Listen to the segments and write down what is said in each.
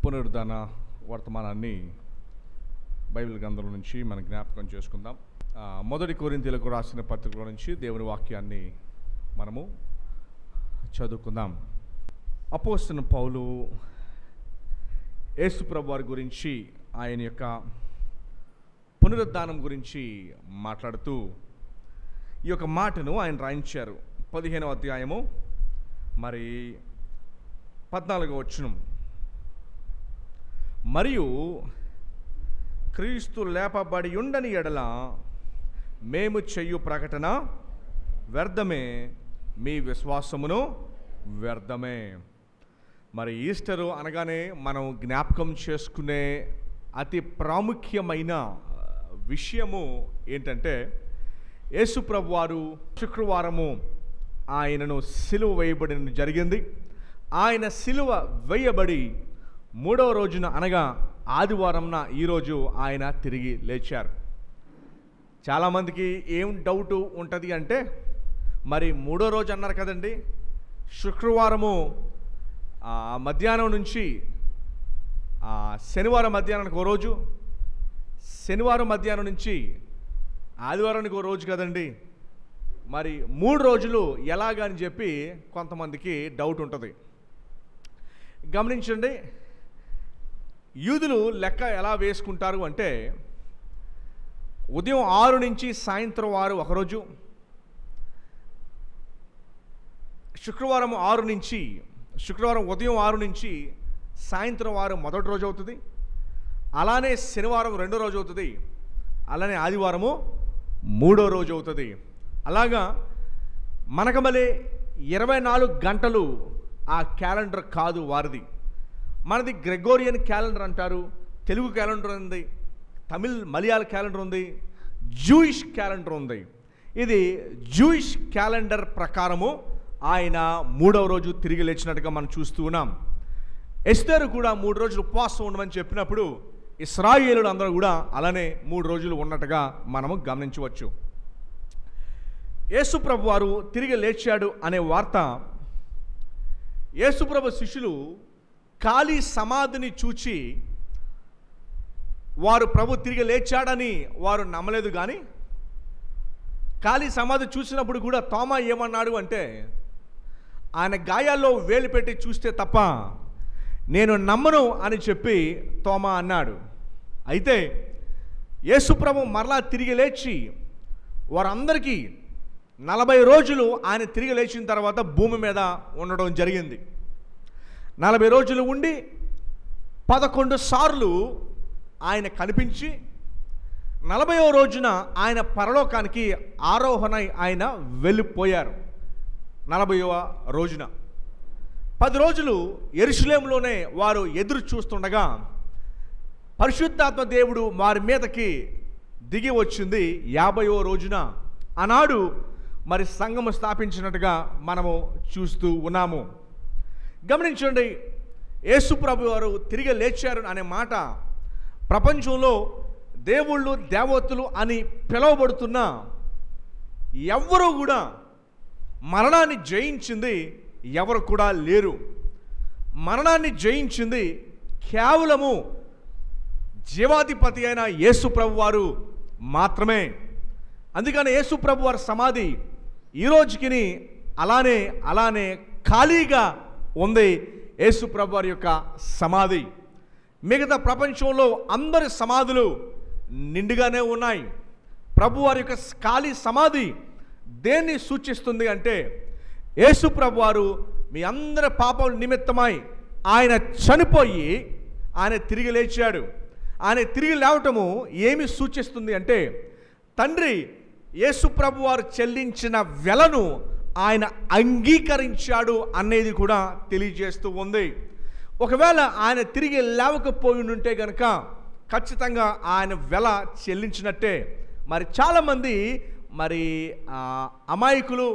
పునరుద్ధాన వర్తమానాన్ని బైబిల్ గ్రంథం నుంచి మనం జ్ఞాపకం చేసుకుందాం. మొదటి కొరింథీయులకు రాసిన పత్రికలో నుంచి దేవుని వాక్యాన్ని మనము చదువుకుందాం. అపోస్తలుడైన పౌలు యేసు ప్రభువు వారి గురించి, ఆయన యొక్క పునరుద్ధానం గురించి మాట్లాడుతూ ఈ యొక్క మాటను ఆయన రాయించారు. 15వ అధ్యాయము 14వ వచనం. మరియు క్రీస్తు లేపబడి ఉండని ఎడల మేము చెయ్యు ప్రకటన వ్యర్థమే, మీ విశ్వాసమును వ్యర్థమే. మరి ఈస్టరు అనగానే మనం జ్ఞాపకం చేసుకునే అతి ప్రాముఖ్యమైన విషయము ఏంటంటే, యేసు ప్రభువారు శుక్రవారము ఆయనను సిలువ వేయబడిన జరిగింది. ఆయన సిలువ వేయబడి 3వ రోజున అనగా ఆదివారంన ఈరోజు ఆయన తిరిగి లేచారు. చాలామందికి ఏం డౌటు ఉంటుంది అంటే, మరి 3వ రోజు అన్నారు కదండి, శుక్రవారము మధ్యాహ్నం నుంచి శనివారం మధ్యాహ్నానికి ఓ రోజు, శనివారం మధ్యాహ్నం నుంచి ఆదివారానికి ఓ రోజు కదండి, మరి 3 రోజులు ఎలాగని చెప్పి కొంతమందికి డౌట్ ఉంటుంది. గమనించండి, యూదులు లెక్క ఎలా వేసుకుంటారు అంటే, ఉదయం 6 నుంచి సాయంత్రం 6 ఒకరోజు, శుక్రవారం ఉదయం 6 నుంచి సాయంత్రం 6 మొదటి రోజు అవుతుంది. అలానే శనివారం 2వ రోజు అవుతుంది. అలానే ఆదివారము 3వ రోజు అవుతుంది. అలాగా మనకమలే 24 గంటలు ఆ క్యాలెండర్ కాదు వారిది. మనది గ్రెగోరియన్ క్యాలెండర్ అంటారు, తెలుగు క్యాలెండర్ ఉంది, మలయాళ క్యాలెండర్ ఉంది, జూయిష్ క్యాలెండర్ ఉంది. ఇది జూయిష్ క్యాలెండర్ ప్రకారము ఆయన 3వ రోజు తిరిగి లేచినట్టుగా మనం చూస్తూ ఉన్నాం. ఎస్తేరు కూడా 3 రోజులు ఉపవాసం ఉండమని చెప్పినప్పుడు ఇశ్రాయేలులు అందరూ కూడా అలానే 3 రోజులు ఉన్నట్టుగా మనము గమనించవచ్చు. యేసు ప్రభు వారు తిరిగి లేచాడు అనే వార్త, యేసు ప్రభు శిష్యులు ఖాళీ సమాధిని చూచి వారు ప్రభు తిరిగి లేచాడని వారు నమ్మలేదు. కానీ ఖాళీ సమాధి చూసినప్పుడు కూడా తోమా ఏమన్నాడు అంటే, ఆయన గాయాల్లో వేలు పెట్టి చూస్తే తప్ప నేను నమ్మను అని చెప్పి తోమా అన్నాడు. అయితే యేసు ప్రభు మరలా తిరిగి లేచి వారందరికీ 40 రోజులు ఆయన తిరిగి లేచిన తర్వాత భూమి మీద ఉండడం జరిగింది. 40 రోజులు ఉండి 11 సార్లు ఆయన కనిపించి 40వ రోజున ఆయన పరలోకానికి ఆరోహణై ఆయన వెళ్ళిపోయారు. 40వ రోజున 10 రోజులు యెరూషలేములోనే వారు ఎదురు చూస్తుండగా పరిశుద్ధాత్మ దేవుడు వారి మీదకి దిగి వచ్చింది 50వ రోజున. ఆనాడు మరి సంఘము స్థాపించినట్టుగా మనము చూస్తూ ఉన్నాము. గమనించండి, యేసు ప్రభు వారు తిరిగి లేచారు అనే మాట ప్రపంచంలో దేవుళ్ళు దేవతలు అని పిలువబడుతున్న ఎవ్వరూ కూడా మరణాన్ని జయించింది ఎవరు కూడా లేరు. మరణాన్ని జయించింది కేవలము జీవాధిపతి అయిన యేసు ప్రభు వారు మాత్రమే. అందుకని యేసు ప్రభు వారి సమాధి ఈ రోజుకి అలానే ఖాళీగా ఉంది. యేసు ప్రభు వారి యొక్క సమాధి, మిగతా ప్రపంచంలో అందరి సమాధులు నిండుగానే ఉన్నాయి. ప్రభు వారి యొక్క ఖాళీ సమాధి దేన్ని సూచిస్తుంది అంటే, యేసు ప్రభు వారు మీ అందరి పాపం నిమిత్తమై ఆయన చనిపోయి ఆయన తిరిగి లేచాడు. ఆయన తిరిగి లేవటము ఏమి సూచిస్తుంది అంటే, తండ్రి యేసు ప్రభు వారు చెల్లించిన వెలను ఆయన అంగీకరించాడు అనేది కూడా తెలియజేస్తూ ఉంది. ఒకవేళ ఆయన తిరిగి లేవకపోయి ఉంటే కనుక ఖచ్చితంగా ఆయన వెల చెల్లించినట్టే. మరి చాలామంది మరి అమాయకులు,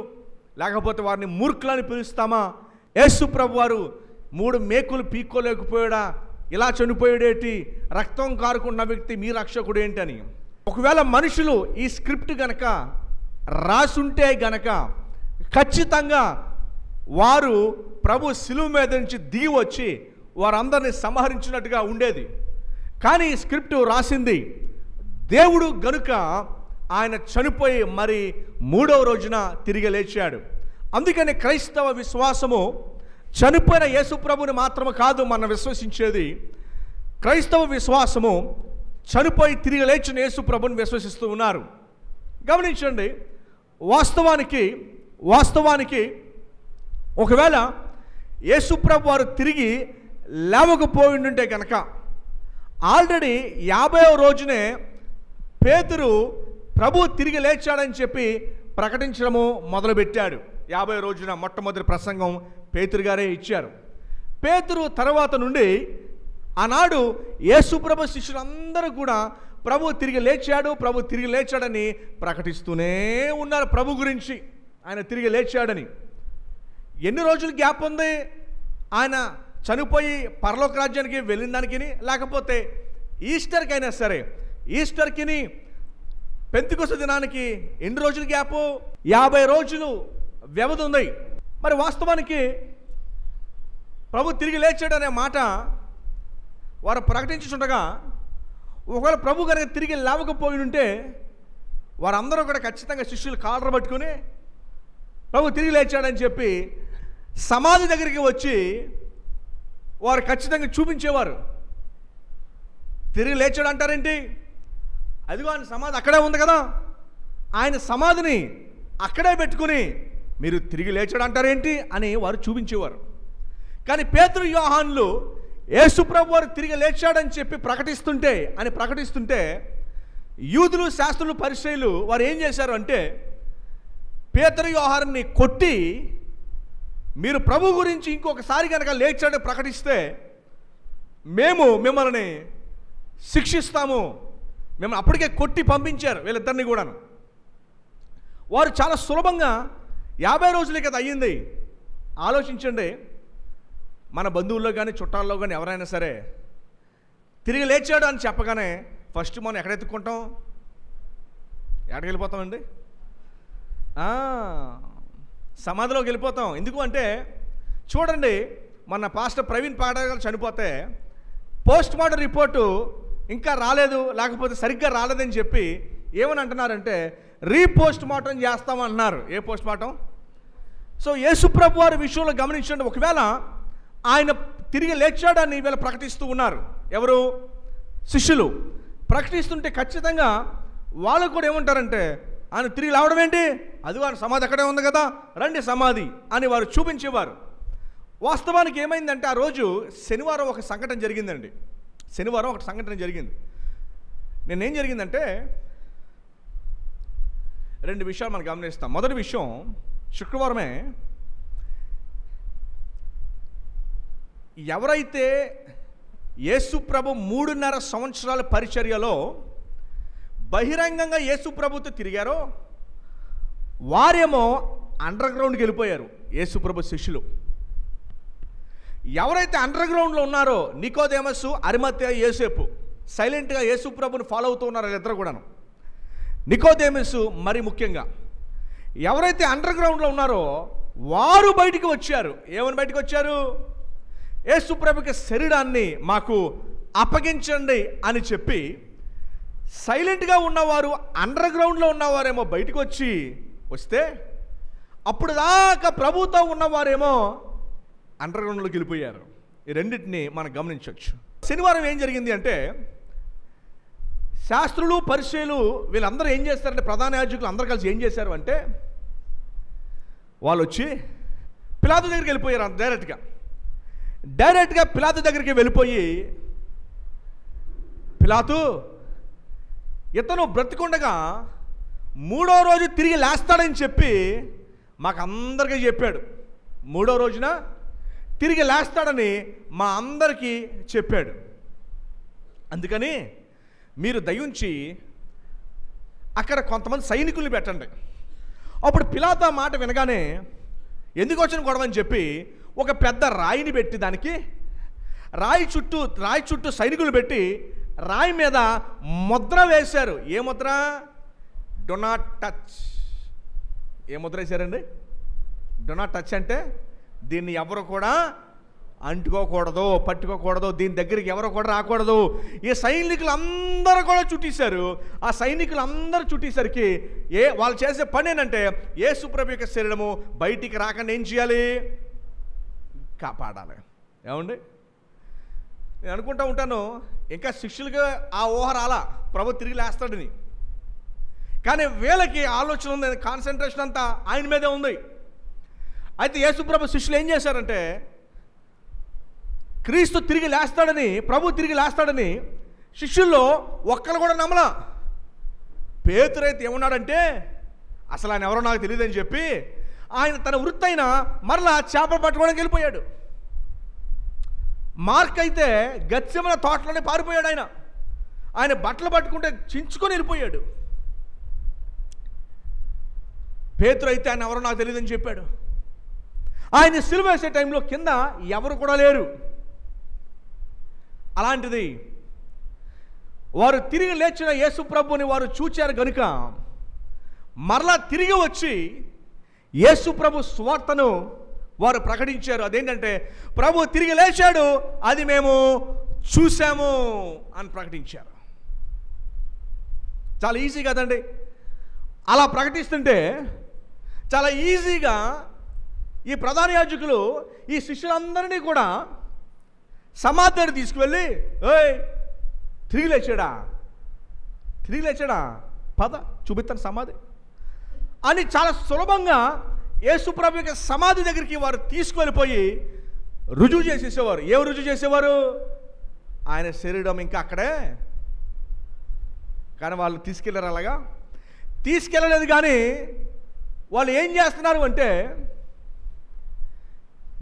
లేకపోతే వారిని మూర్ఖులని పిలుస్తామా, యేసు ప్రభు వారు 3 మేకులు పీక్కోలేకపోయాడా, ఇలా చనిపోయాడేటి, రక్తం కారుకున్న వ్యక్తి మీ రక్షకుడు ఏంటని. ఒకవేళ మనుషులు ఈ స్క్రిప్ట్ గనక రాసుంటే గనక ఖచ్చితంగా వారు ప్రభు శిలువ మీద నుంచి దిగి వచ్చి వారందరినీ సంహరించినట్టుగా ఉండేది. కానీ స్క్రిప్ట్ రాసింది దేవుడు గనుక ఆయన చనిపోయి మరి 3వ రోజున తిరిగి లేచాడు. అందుకని క్రైస్తవ విశ్వాసము చనిపోయిన యేసుప్రభుని మాత్రమే కాదు మనం విశ్వసించేది. క్రైస్తవ విశ్వాసము చనిపోయి తిరిగి లేచిన యేసుప్రభుని విశ్వసిస్తూ ఉన్నారు. గమనించండి, వాస్తవానికి ఒకవేళ యేసుప్రభు వారు తిరిగి లేవకపోయిండుంటే కనుక ఆల్రెడీ 50వ రోజునే పేతురు ప్రభు తిరిగి లేచాడని చెప్పి ప్రకటించడము మొదలుపెట్టాడు. 50వ రోజున మొట్టమొదటి ప్రసంగం పేతురు గారే ఇచ్చారు. పేతురు తర్వాత నుండి ఆనాడు యేసుప్రభు శిష్యులందరూ కూడా ప్రభు తిరిగి లేచాడని ప్రకటిస్తూనే ఉన్నారు. ప్రభు గురించి ఆయన తిరిగి లేచాడని. ఎన్ని రోజులు గ్యాప్ ఉంది ఆయన చనిపోయి పరలోక రాజ్యానికి వెళ్ళిన దానికి, లేకపోతే ఈస్టర్కి అయినా సరే, ఈస్టర్కి పెంతెకొస్తు దినానికి ఎన్ని రోజులు గ్యాపు? 50 రోజులు వ్యవధి ఉంది. మరి వాస్తవానికి ప్రభు తిరిగి లేచాడనే మాట వారు ప్రకటించుండగా, ఒకవేళ ప్రభు కనుక తిరిగి లేవకపోయి ఉంటే వారందరూ కూడా ఖచ్చితంగా శిష్యులు కాలర పట్టుకుని ప్రభు తిరిగి లేచాడని చెప్పి సమాధి దగ్గరికి వచ్చి వారు ఖచ్చితంగా చూపించేవారు. తిరిగి లేచాడు అంటారేంటి? అదిగో ఆయన సమాధి అక్కడే ఉంది కదా, ఆయన సమాధిని అక్కడే పెట్టుకుని మీరు తిరిగి లేచాడు అంటారేంటి అని వారు చూపించేవారు. కానీ పేతురు యోహానులు యేసుప్రభు వారు తిరిగి లేచాడని చెప్పి ప్రకటిస్తుంటే యూదులు, శాస్త్రులు, పరిసయ్యులు వారు ఏం చేశారు అంటే పేతురు యోహానుని కొట్టి, మీరు ప్రభు గురించి ఇంకొకసారి కనుక లేచాడని ప్రకటిస్తే మేము మిమ్మల్ని శిక్షిస్తాము, మిమ్మల్ని అప్పటికే కొట్టి పంపించారు వీళ్ళిద్దరిని కూడాను. వారు చాలా సులభంగా 50 రోజులే కదా అయ్యింది. ఆలోచించండి, మన బంధువుల్లో కానీ చుట్టాల్లో కానీ ఎవరైనా సరే తిరిగి లేచాడు అని చెప్పగానే ఫస్ట్ మనం ఎక్కడ ఎత్తుక్కుంటాం? ఎక్కడికి వెళ్ళిపోతామండి? సమాధిలోకి వెళ్ళిపోతాం. ఎందుకు అంటే చూడండి, మన పాస్టర్ ప్రవీణ్ పాడా గారు చనిపోతే పోస్ట్ మార్టం రిపోర్టు ఇంకా రాలేదు, లేకపోతే సరిగ్గా రాలేదని చెప్పి ఏమని అంటున్నారంటే రీపోస్ట్ మార్టం చేస్తామన్నారు. ఏ పోస్ట్ మార్టం? సో యేసుప్రభు వారి విషయంలో గమనించండి, ఒకవేళ ఆయన తిరిగి లేచాడని వీళ్ళు ప్రకటిస్తూ ఉన్నారు. ఎవరు? శిష్యులు ప్రకటిస్తుంటే ఖచ్చితంగా వాళ్ళు కూడా ఏమంటారంటే ఆయన తిరిగి లేవడం ఏంటి, అది వారి సమాధి అక్కడే ఉంది కదా, రండి సమాధి అని వారు చూపించేవారు. వాస్తవానికి ఏమైందంటే ఆ రోజు శనివారం ఒక సంఘటన జరిగిందండి. నేనేం జరిగిందంటే 2 విషయాలు మనం గమనిస్తాం. మొదటి విషయం, శుక్రవారమే ఎవరైతే యేసుప్రభు 3.5 సంవత్సరాల పరిచర్యలో బహిరంగంగా యేసుప్రభుతో తిరిగారో వారేమో అండర్ గ్రౌండ్కి వెళ్ళిపోయారు. యేసుప్రభు శిష్యులు ఎవరైతే అండర్ గ్రౌండ్లో ఉన్నారో, నికోదేమసు, అరిమతెయ, యోసేపు సైలెంట్గా యేసుప్రభుని ఫాలో అవుతూ ఉన్నారు వీళ్ళిద్దరు కూడాను. నికోదేమసు మరి ముఖ్యంగా ఎవరైతే అండర్ గ్రౌండ్లో ఉన్నారో వారు బయటికి వచ్చారు. ఏమని బయటికి వచ్చారు? యేసుప్రభుకి శరీరాన్ని మాకు అప్పగించండి అని చెప్పి సైలెంట్గా ఉన్నవారు, అండర్ గ్రౌండ్లో ఉన్నవారేమో బయటికి వస్తే అప్పుడు దాకా ప్రభుతో ఉన్నవారేమో అండర్ గ్రౌండ్లోకి వెళ్ళిపోయారు. ఈ రెండింటిని మనం గమనించవచ్చు. శనివారం ఏం జరిగింది అంటే శాస్త్రులు, పరిసయ్యులు వీళ్ళందరూ ఏం చేస్తారంటే, ప్రధాన యాజకులు అందరూ కలిసి ఏం చేశారు అంటే వాళ్ళు వచ్చి పిలాతు దగ్గరికి వెళ్ళిపోయారు. డైరెక్ట్గా పిలాతు దగ్గరికి వెళ్ళిపోయి, పిలాతు ఇతను బ్రతికుండగా 3వ రోజు తిరిగి లేస్తాడని చెప్పి మాకు అందరికీ చెప్పాడు. 3వ రోజున తిరిగి లేస్తాడని మా అందరికీ చెప్పాడు. అందుకని మీరు దయించి అక్కడ కొంతమంది సైనికుల్ని పెట్టండి. అప్పుడు పిలాతు ఆ మాట వినగానే ఎందుకు వచ్చిన గొడవ అని చెప్పి ఒక పెద్ద రాయిని పెట్టి దానికి రాయి చుట్టూ సైనికులు పెట్టి రాయి మీద ముద్ర వేశారు. ఏ ముద్ర? Do not touch. ఏ ముద్ర వేశారండి? డు నాట్ టచ్ అంటే దీన్ని ఎవరు కూడా అంటుకోకూడదు, పట్టుకోకూడదు, దీని దగ్గరికి ఎవరు కూడా రాకూడదు. ఈ సైనికులు అందరూ కూడా చుట్టేశారు. ఆ సైనికులు అందరూ చుట్టేసరికి వాళ్ళు చేసే పని ఏంటంటే యేసుప్రభు యొక్క శరీరము బయటికి రాకుండా ఏం చేయాలి? కాపాడాలి. ఏమండి, నేను అనుకుంటూ ఉంటాను, ఇంకా శిష్యులుగా ఆ ఊహ రాలా ప్రభు తిరిగి లేస్తాడని. కానీ వీళ్ళకి ఆలోచన ఉంది, కాన్సన్ట్రేషన్ అంతా ఆయన మీదే ఉంది. అయితే యేసుప్రభు శిష్యులు ఏం చేశారంటే, క్రీస్తు తిరిగి లేస్తాడని, ప్రభు తిరిగి లేస్తాడని శిష్యుల్లో ఒక్కరు కూడా నమ్మలా. పేతురైతే ఏమన్నాడంటే, అసలు ఆయన ఎవరో నాకు తెలియదని చెప్పి ఆయన తన వృత్తి అయినా మరలా చేపలు పట్టుకోవడానికి వెళ్ళిపోయాడు. మార్క్ అయితే గత్సెమనే తోటలోనే పారిపోయాడు. ఆయన బట్టలు పట్టుకుంటే చించుకొని వెళ్ళిపోయాడు. పేతురు అయితే ఆయన ఎవరో నాకు తెలియదని చెప్పాడు. ఆయన సిలువ వేసే టైంలో కింద ఎవరు కూడా లేరు. అలాంటిది వారు తిరిగి లేచిన యేసు ప్రభుని వారు చూచారు కనుక మరలా తిరిగి వచ్చి యేసు ప్రభు సువార్తను వారు ప్రకటించారు. అదేంటంటే ప్రభు తిరిగి లేచాడు, అది మేము చూసాము అని ప్రకటించారు. చాలా ఈజీ కదండి. అలా ప్రకటిస్తుంటే చాలా ఈజీగా ఈ ప్రధాన యాజకులు ఈ శిష్యులందరినీ కూడా సమాధిని తీసుకువెళ్ళి, ఓయ్ తిరిగి లేచాడా, పద చూపిస్తాను సమాధి అని చాలా సులభంగా యేసుప్రభు యొక్క సమాధి దగ్గరికి వారు తీసుకువెళ్ళిపోయి రుజువు చేసేసేవారు. ఏం రుజువు చేసేవారు? ఆయన శరీరం ఇంకా అక్కడే. కానీ వాళ్ళు తీసుకెళ్ళారు. అలాగా తీసుకెళ్ళలేదు. కానీ వాళ్ళు ఏం చేస్తున్నారు అంటే,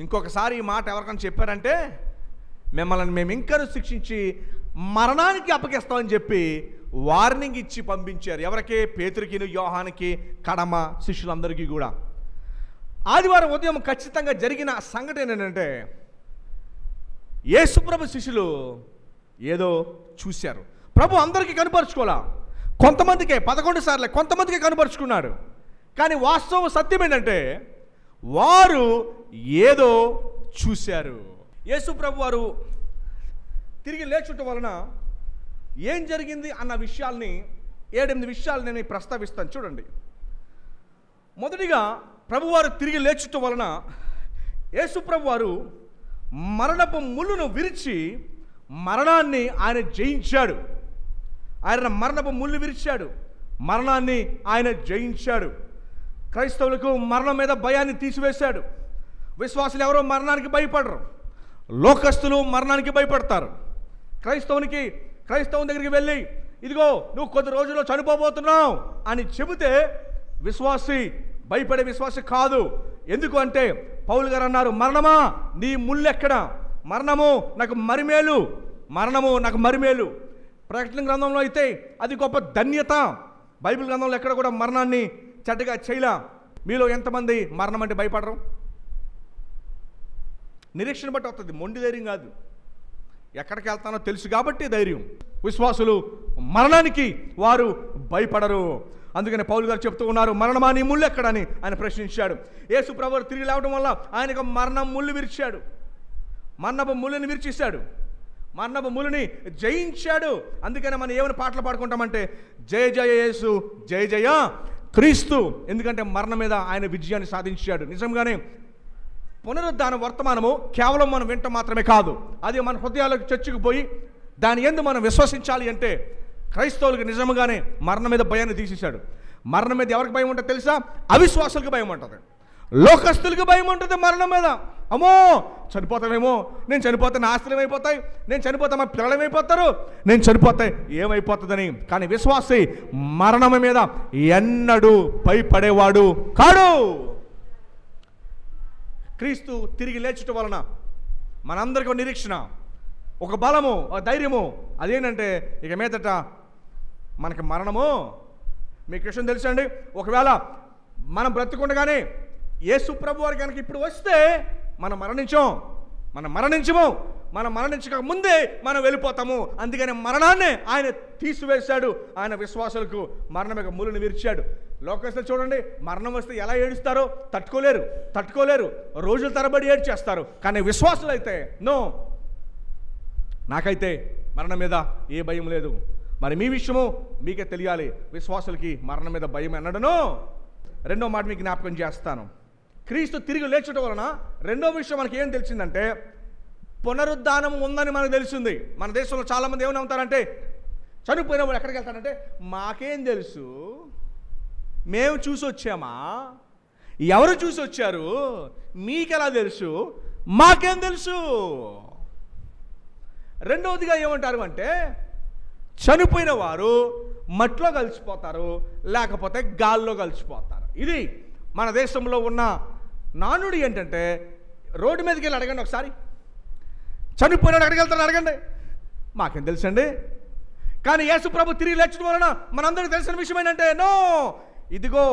ఇంకొకసారి ఈ మాట ఎవరికైనా చెప్పారంటే మిమ్మల్ని మేము ఇంకా శిక్షించి మరణానికి అప్పగిస్తామని చెప్పి వార్నింగ్ ఇచ్చి పంపించారు. ఎవరికి? పేతురుకి, యోహానికి, కడమ శిష్యులందరికీ కూడా. ఆదివారం ఉదయం ఖచ్చితంగా జరిగిన సంఘటన ఏంటంటే, యేసుప్రభు శిష్యులు ఏదో చూశారు. ప్రభు అందరికీ కనపరుచుకోవాలా, కొంతమందికే 11 సార్లే కొంతమందికి కనపరుచుకున్నాడు. కానీ వాస్తవం సత్యం ఏంటంటే వారు ఏదో చూశారు. యేసుప్రభు వారు తిరిగి లేచుట వలన ఏం జరిగింది అన్న విషయాల్ని 7-8 విషయాలు నేను ప్రస్తావిస్తాను. చూడండి. మొదటిగా ప్రభువారు తిరిగి లేచుట వలన యేసుప్రభు వారు మరణపు ముళ్ళును విరిచి మరణాన్ని ఆయన జయించాడు. ఆయన మరణపు ముళ్ళు విరిచాడు, మరణాన్ని ఆయన జయించాడు. క్రైస్తవులకు మరణం మీద భయాన్ని తీసివేశాడు. విశ్వాసులు ఎవరో మరణానికి భయపడరు, లోకస్తులు మరణానికి భయపడతారు. క్రైస్తవుని దగ్గరికి వెళ్ళి, ఇదిగో నువ్వు కొద్ది రోజుల్లో చనిపోబోతున్నావు అని చెబితే విశ్వాసి భయపడే విశ్వాసి కాదు. ఎందుకు అంటే పౌలు గారు అన్నారు, మరణమా నీ ముళ్ళెక్కడ? మరణము నాకు మరిమేలు. ప్రకటన గ్రంథంలో అయితే అది గొప్ప ధన్యత. బైబిల్ గ్రంథంలో ఎక్కడ కూడా మరణాన్ని చెడ్డగా చేయలా. మీలో ఎంతమంది మరణం అంటే భయపడరు? నిరీక్షణ బట్టి వస్తుంది, మొండి ధైర్యం కాదు. ఎక్కడికి వెళ్తానో తెలుసు కాబట్టి ధైర్యం. విశ్వాసులు మరణానికి వారు భయపడరు. అందుకని పౌలు గారు చెప్తూ ఉన్నారు, మరణమా నీ ముళ్ళు ఎక్కడని ఆయన ప్రశ్నించాడు. యేసు ప్రభువు తిరిగి లేవడం వల్ల ఆయనకు మరణం ముళ్ళు విరిచాడు, మరణపు ముళ్ళని విరిచేశాడు, మరణపు ముళ్ళని జయించాడు. అందుకని మనం ఏమైనా పాటలు పాడుకుంటామంటే జయ జయ యేసు, జయ జయ క్రీస్తు. ఎందుకంటే మరణం మీద ఆయన విజయాన్ని సాధించాడు. నిజంగానే పునరుద్ధాన వర్తమానము కేవలం మనం వింటం మాత్రమే కాదు, అది మన హృదయాలకు చొచ్చుకుపోయి దాని యందు మనం విశ్వసించాలి. అంటే క్రైస్తవులకు నిజంగానే మరణం మీద భయాన్ని తీసేశాడు. మరణం మీద ఎవరికి భయం ఉంటుంది తెలుసా? అవిశ్వాసులకు భయం ఉంటుంది, లోకస్తులకు భయం ఉంటుంది మరణం మీద. అమ్మో చనిపోతామేమో, నేను చనిపోతే నా ఆస్తులు ఏమైపోతాయి, నేను చనిపోతే మా పిల్లలు ఏమైపోతారు, నేను చనిపోతే ఏమైపోతుందని. కానీ విశ్వాసి మరణం మీద ఎన్నడూ భయపడేవాడు కాడు. క్రీస్తు తిరిగి లేచుట వలన మనందరికీ నిరీక్షణ, ఒక బలము, ఒక ధైర్యము. అదేంటంటే ఇక మీదట మనకి మరణము. మీకు విషయం తెలుసండి, ఒకవేళ మనం బ్రతుకుండగానే యేసు ప్రభు వారు కనుక ఇప్పుడు వస్తే మనం మరణించము. మనం మరణించక ముందే మనం వెళ్ళిపోతాము. అందుకని మరణాన్ని ఆయన తీసివేశాడు. ఆయన విశ్వాసులకు మరణం యొక్క ముళ్ళును విరిచాడు. లోకస్తులు చూడండి, మరణం వస్తే ఎలా ఏడుస్తారో తట్టుకోలేరు. రోజుల తరబడి ఏడ్చేస్తారు. కానీ విశ్వాసులు అయితే నో, నాకైతే మరణం మీద ఏ భయం లేదు. మరి మీ విషయము మీకే తెలియాలి. విశ్వాసులకి మరణం మీద భయం ఎన్నడనో. రెండో మాట మీకు జ్ఞాపకం చేస్తాను. క్రీస్తు తిరిగి లేచడం వలన రెండో విషయం మనకి ఏం తెలిసిందంటే పునరుద్ధానం ఉందని మనకు తెలిసింది. మన దేశంలో చాలామంది ఏమని నమ్ముతారంటే, చనిపోయిన వాడు ఎక్కడికి వెళ్తారంటే, మాకేం తెలుసు, మేము చూసి వచ్చామా, ఎవరు చూసి వచ్చారు, మీకెలా తెలుసు, మాకేం తెలుసు. రెండవదిగా ఏమంటారు అంటే, చనిపోయిన వారు మట్టిలో కలిసిపోతారు, లేకపోతే గాల్లో కలిసిపోతారు. ఇది మన దేశంలో ఉన్న నానుడి. ఏంటంటే, రోడ్డు మీదకి వెళ్ళి అడగండి ఒకసారి, చనిపోయినాడు ఎక్కడికి వెళ్తారని అడగండి, మాకేం తెలుసండి. కానీ యేసు ప్రభు తిరిగి లేచడం వలన మనందరికీ తెలిసిన విషయం ఏంటంటే, నో, ఇదిగో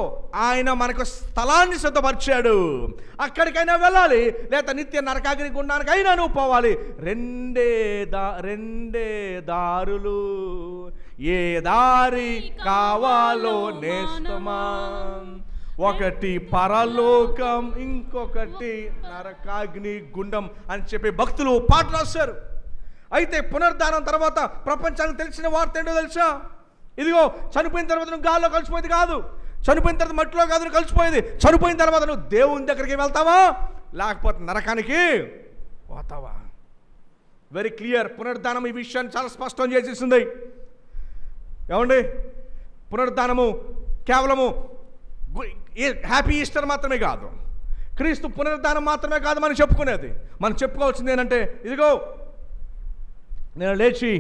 ఆయన మనకు స్థలాన్ని సిద్ధపరిచాడు, అక్కడికైనా వెళ్ళాలి, లేదా నిత్య నరకాగ్ని గుండానికైనా నువ్వు పోవాలి. రెండే దారులు, ఏ దారి కావాలో నేస్తమా, ఒకటి పరలోకం, ఇంకొకటి నరకాగ్ని గుండం అని చెప్పి భక్తులు పాట రాశారు. అయితే పునరుద్ధానం తర్వాత ప్రపంచానికి తెలిసిన వార్త ఏంటో తెలుసా? ఇదిగో చనిపోయిన తర్వాత నువ్వు గాల్లో కలిసిపోయేది కాదు, చనిపోయిన తర్వాత మట్టిలో కాదు నువ్వు కలిసిపోయేది. చనిపోయిన తర్వాత నువ్వు దేవుని దగ్గరికి వెళ్తావా, లేకపోతే నరకానికి పోతావా. Very clear. పునరుద్ధానం ఈ విషయాన్ని చాలా స్పష్టం చేసేసింది. ఏమండి, పునరుద్ధానము కేవలము హ్యాపీ ఈస్టర్ మాత్రమే కాదు, క్రీస్తు పునరుద్ధానం మాత్రమే కాదు మనం చెప్పుకునేది. మనం చెప్పుకోవాల్సింది ఏంటంటే, ఇదిగో నేను లేచి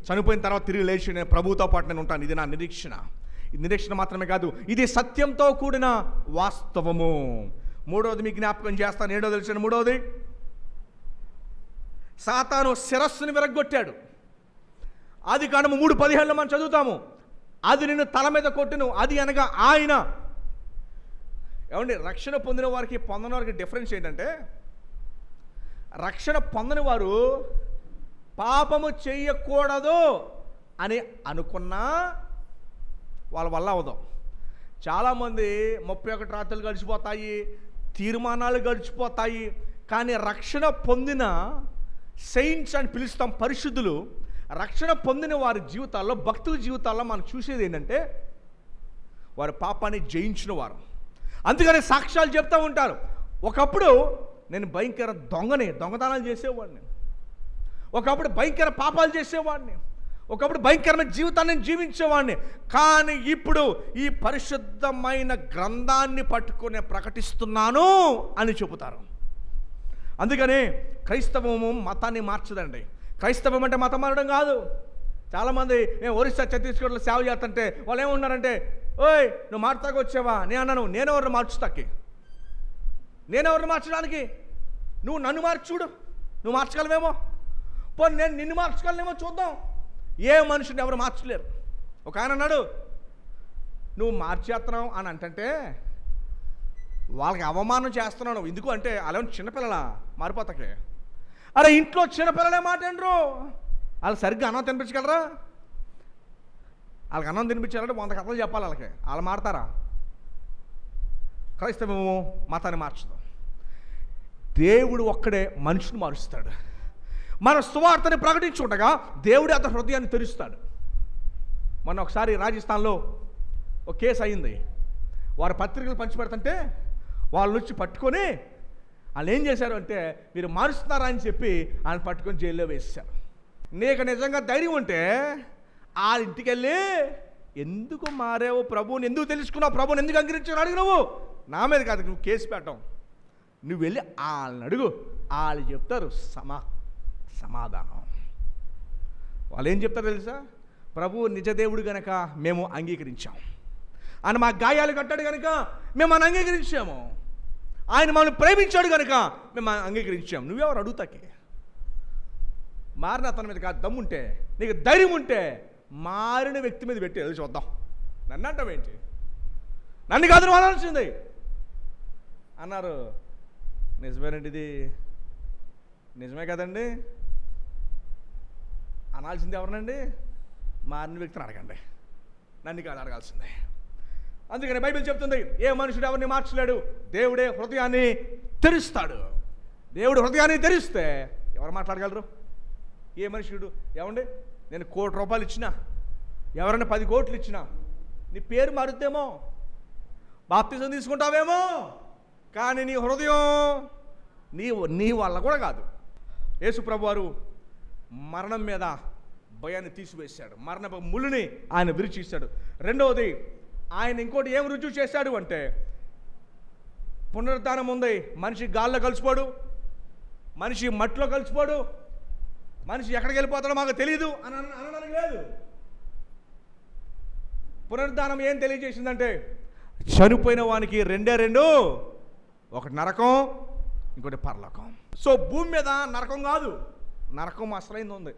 చనిపోయిన తర్వాత తిరిగి లేచి నేను ప్రభువుతో పాటు నేను ఉంటాను. ఇది నా నిరీక్షణ. ఇది నిరీక్షణ మాత్రమే కాదు, ఇది సత్యంతో కూడిన వాస్తవము. మూడవది మీకు జ్ఞాపకం చేస్తాను. ఏడో తెలిసిన మూడవది, సాతాను శిరస్సుని విరగ్గొట్టాడు. ఆదికాండము 3:15 మనం చదువుతాము, అది నిన్ను తల మీద కొట్టును, అది అనగా ఆయన. ఏమండి, రక్షణ పొందిన వారికి పొందని వారికి డిఫరెన్స్ ఏంటంటే, రక్షణ పొందని వారు పాపము చేయకూడదు అని అనుకున్నా వాళ్ళ వల్ల అవదాం. చాలామంది 31 రాత్రులు గడిచిపోతాయి, తీర్మానాలు గడిచిపోతాయి. కానీ రక్షణ పొందిన సెయింట్స్ అని పిలుస్తాం, పరిశుద్ధులు, రక్షణ పొందిన వారి జీవితాల్లో, భక్తుల జీవితాల్లో మనం చూసేది ఏంటంటే, వారి పాపాన్ని జయించిన వారు. అందుకని సాక్ష్యాలు చెప్తూ ఉంటారు. ఒకప్పుడు నేను భయంకర దొంగతనాలు చేసేవాడిని, ఒకప్పుడు భయంకర పాపాలు చేసేవాడిని, ఒకప్పుడు భయంకరమైన జీవితాన్ని జీవించేవాడిని. కానీ ఇప్పుడు ఈ పరిశుద్ధమైన గ్రంథాన్ని పట్టుకుని ప్రకటిస్తున్నాను అని చెబుతారు. అందుకని క్రైస్తవము మతాన్ని మార్చదండి. క్రైస్తవం అంటే మతం మారడం కాదు. చాలామంది నేను ఒరిస్సా ఛత్తీస్గఢ్లో సేవ చేస్తుంటే వాళ్ళు ఏమన్నారంటే, ఓయ్ నువ్వు మార్తాకు వచ్చావా? నేను అన్నాను, నేనెవరిని మార్చుతాకి, నేనెవరిని మార్చడానికి? నువ్వు నన్ను మార్చి చూడు, నువ్వు మార్చగలవేమో. పోనీ నేను నిన్ను మార్చగలనేమో చూద్దాం. ఏ మనుషుని ఎవరు మార్చలేరు. ఒక ఆయన అన్నాడు, నువ్వు మార్చేస్తున్నావు అని అంటే వాళ్ళకి అవమానం చేస్తున్నావు. ఎందుకు అంటే అలా చిన్నపిల్లల మారిపోతాకే. అరే ఇంట్లో చిన్నపిల్లలే మాట ఏంట్రు, వాళ్ళు సరిగ్గా అన్నం తినిపించగలరా? వాళ్ళకి అన్నం తినిపించాలంటే 100 కథలు చెప్పాలి వాళ్ళకి. వాళ్ళు మారతారా? క్రైస్తవము మతాన్ని మార్చదు. దేవుడు ఒక్కడే మనిషిని మారుస్తాడు. మన సువార్తని ప్రకటించుండగా దేవుడు అతని హృదయాన్ని తెరుస్తాడు. మొన్న ఒకసారి రాజస్థాన్లో ఒక కేసు అయింది. వారు పత్రికలు పంచిపెడుతుంటే వాళ్ళు వచ్చి పట్టుకొని వాళ్ళు ఏం చేశారు అంటే, మీరు మారుస్తున్నారా అని చెప్పి ఆయన పట్టుకొని జైల్లో వేసేశారు. నీకు నిజంగా ధైర్యం ఉంటే వాళ్ళ ఇంటికి వెళ్ళి, ఎందుకు మారావు, ప్రభువుని ఎందుకు తెలుసుకున్నావు, ప్రభువుని ఎందుకు అంగీకరించావు అడుగు. నువ్వు నా మీద కాదు, నువ్వు కేసు పెట్టావు, నువ్వు వెళ్ళి వాళ్ళని అడుగు, వాళ్ళు చెప్తారు సమాధానం. వాళ్ళు ఏం చెప్తారు తెలుసా? ప్రభు నిజదేవుడు గనక మేము అంగీకరించాం, ఆయన మా గాయాలు కట్టాడు కనుక మేము ఆయన అంగీకరించాము, ఆయన మమ్మల్ని ప్రేమించాడు కనుక మేము అంగీకరించాము. నువ్వెవరు అడుగుతాకి? మారిన అతని మీద కాదు, దమ్ముంటే నీకు ధైర్యం ఉంటే మారిన వ్యక్తి మీద పెట్టి అది చూద్దాం. నన్ను అంటావేంటి? నన్ను కాదు నువ్వు అనాల్సింది అన్నారు. నిజమేనండి, ఇది నిజమే కదండి. అనాల్సింది ఎవరినండి? మారిన వ్యక్తిని అడగండి, నన్ను కాదు అడగాల్సిందే. అందుకని బైబిల్ చెప్తుంది, ఏ మనుషుడు ఎవరిని మార్చలేడు, దేవుడే హృదయాన్ని తెరుస్తాడు. దేవుడు హృదయాన్ని తెరిస్తే ఎవరు మాట్లాడగలరు? ఏ మనుషుడు? ఏమండి, నేను ₹1,00,00,000 ఇచ్చినా, ఎవరైనా 10 కోట్లు ఇచ్చినా, నీ పేరు మారుద్దేమో, బాప్తిజం తీసుకుంటావేమో, కానీ నీ హృదయం నీ వల్ల కూడా కాదు. యేసు ప్రభు వారు మరణం మీద భయాన్ని తీసివేశాడు, మరణ ముళ్ళుని ఆయన విరిచిస్తాడు. రెండవది, ఆయన ఇంకోటి ఏం రుజువు చేశాడు అంటే, పునరుద్ధానం ఉంది. మనిషి గాల్లో కలిసిపోడు, మనిషి మట్టిలో కలిసిపోడు, మనిషి ఎక్కడికి వెళ్ళిపోతాడో మాకు తెలియదు అని అనడానికి లేదు. పునరుద్ధానం ఏం తెలియజేసిందంటే, చనిపోయిన వానికి రెండు, ఒకటి నరకం, ఇంకోటి పరలోకం. సో భూమి మీద నరకం కాదు, నరకం అసలైంది ఉంది.